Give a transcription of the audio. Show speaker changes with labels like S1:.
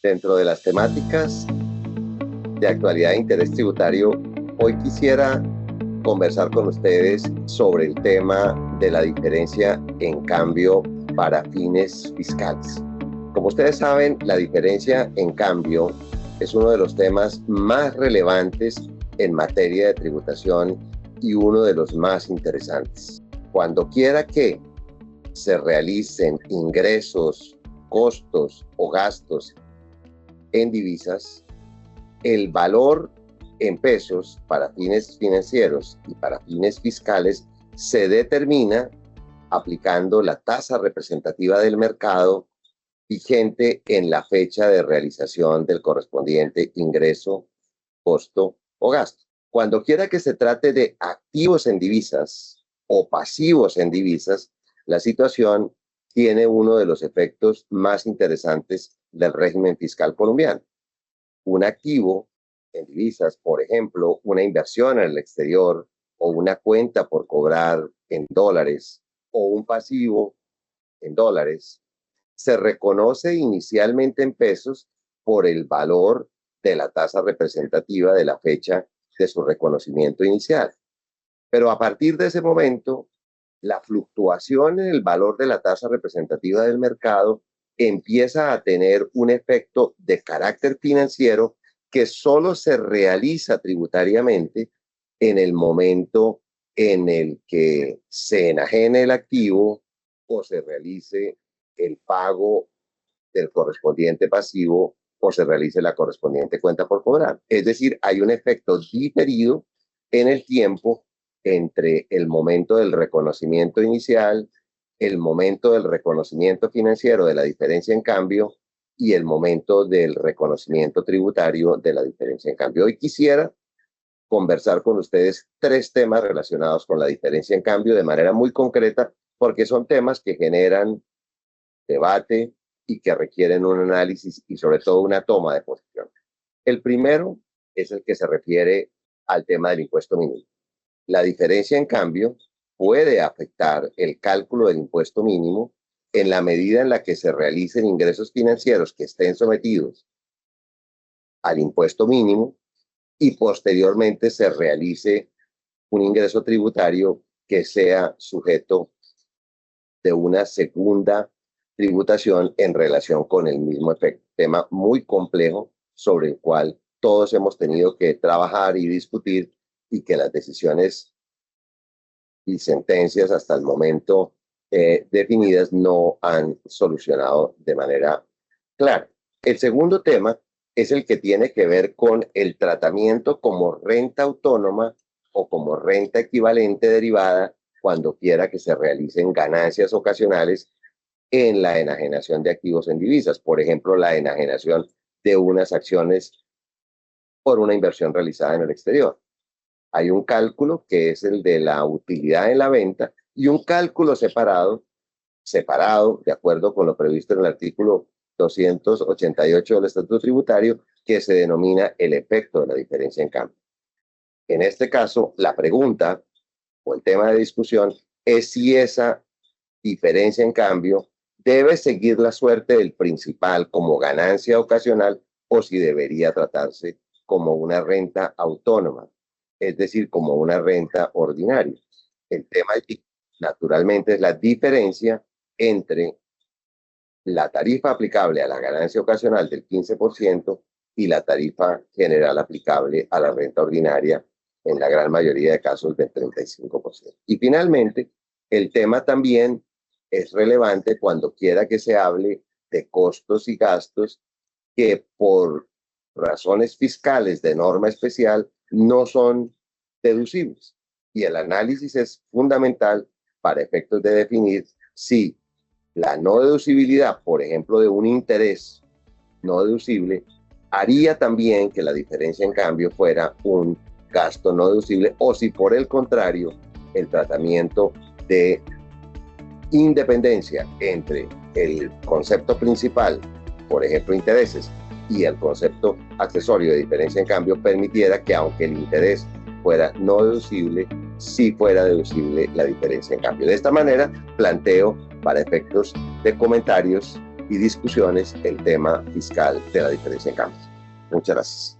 S1: Dentro de las temáticas de actualidad de interés tributario, hoy quisiera conversar con ustedes sobre el tema de la diferencia en cambio para fines fiscales. Como ustedes saben, la diferencia en cambio es uno de los temas más relevantes en materia de tributación y uno de los más interesantes. Cuando quiera que se realicen ingresos, costos o gastos en divisas, el valor en pesos para fines financieros y para fines fiscales se determina aplicando la tasa representativa del mercado vigente en la fecha de realización del correspondiente ingreso, costo o gasto. Cuando quiera que se trate de activos en divisas o pasivos en divisas, la situación tiene uno de los efectos más interesantes del régimen fiscal colombiano. Un activo en divisas, por ejemplo, una inversión en el exterior o una cuenta por cobrar en dólares o un pasivo en dólares, se reconoce inicialmente en pesos por el valor de la tasa representativa de la fecha de su reconocimiento inicial. Pero a partir de ese momento, la fluctuación en el valor de la tasa representativa del mercado empieza a tener un efecto de carácter financiero que solo se realiza tributariamente en el momento en el que se enajene el activo o se realice el pago del correspondiente pasivo o se realice la correspondiente cuenta por cobrar. Es decir, hay un efecto diferido en el tiempo entre el momento del reconocimiento inicial, el momento del reconocimiento financiero de la diferencia en cambio y el momento del reconocimiento tributario de la diferencia en cambio. Hoy quisiera conversar con ustedes tres temas relacionados con la diferencia en cambio de manera muy concreta, porque son temas que generan debate y que requieren un análisis y sobre todo una toma de posición. El primero es el que se refiere al tema del impuesto mínimo. La diferencia, en cambio, puede afectar el cálculo del impuesto mínimo en la medida en la que se realicen ingresos financieros que estén sometidos al impuesto mínimo y posteriormente se realice un ingreso tributario que sea sujeto de una segunda tributación en relación con el mismo efecto. Tema muy complejo sobre el cual todos hemos tenido que trabajar y discutir y que las decisiones y sentencias hasta el momento definidas no han solucionado de manera clara. El segundo tema es el que tiene que ver con el tratamiento como renta autónoma o como renta equivalente derivada cuando quiera que se realicen ganancias ocasionales en la enajenación de activos en divisas. Por ejemplo, la enajenación de unas acciones por una inversión realizada en el exterior. Hay un cálculo que es el de la utilidad en la venta y un cálculo separado de acuerdo con lo previsto en el artículo 288 del Estatuto Tributario, que se denomina el efecto de la diferencia en cambio. En este caso, la pregunta o el tema de discusión es si esa diferencia en cambio debe seguir la suerte del principal como ganancia ocasional o si debería tratarse como una renta autónoma, es decir, como una renta ordinaria. El tema naturalmente es la diferencia entre la tarifa aplicable a la ganancia ocasional del 15% y la tarifa general aplicable a la renta ordinaria en la gran mayoría de casos del 35%. Y finalmente, el tema también es relevante cuando quiera que se hable de costos y gastos que por razones fiscales de norma especial no son deducibles. Y el análisis es fundamental para efectos de definir si la no deducibilidad, por ejemplo, de un interés no deducible, haría también que la diferencia en cambio fuera un gasto no deducible o si por el contrario el tratamiento de independencia entre el concepto principal, por ejemplo intereses, y el concepto accesorio de diferencia en cambio permitiera que aunque el interés fuera no deducible, sí fuera deducible la diferencia en cambio. De esta manera planteo para efectos de comentarios y discusiones el tema fiscal de la diferencia en cambio. Muchas gracias.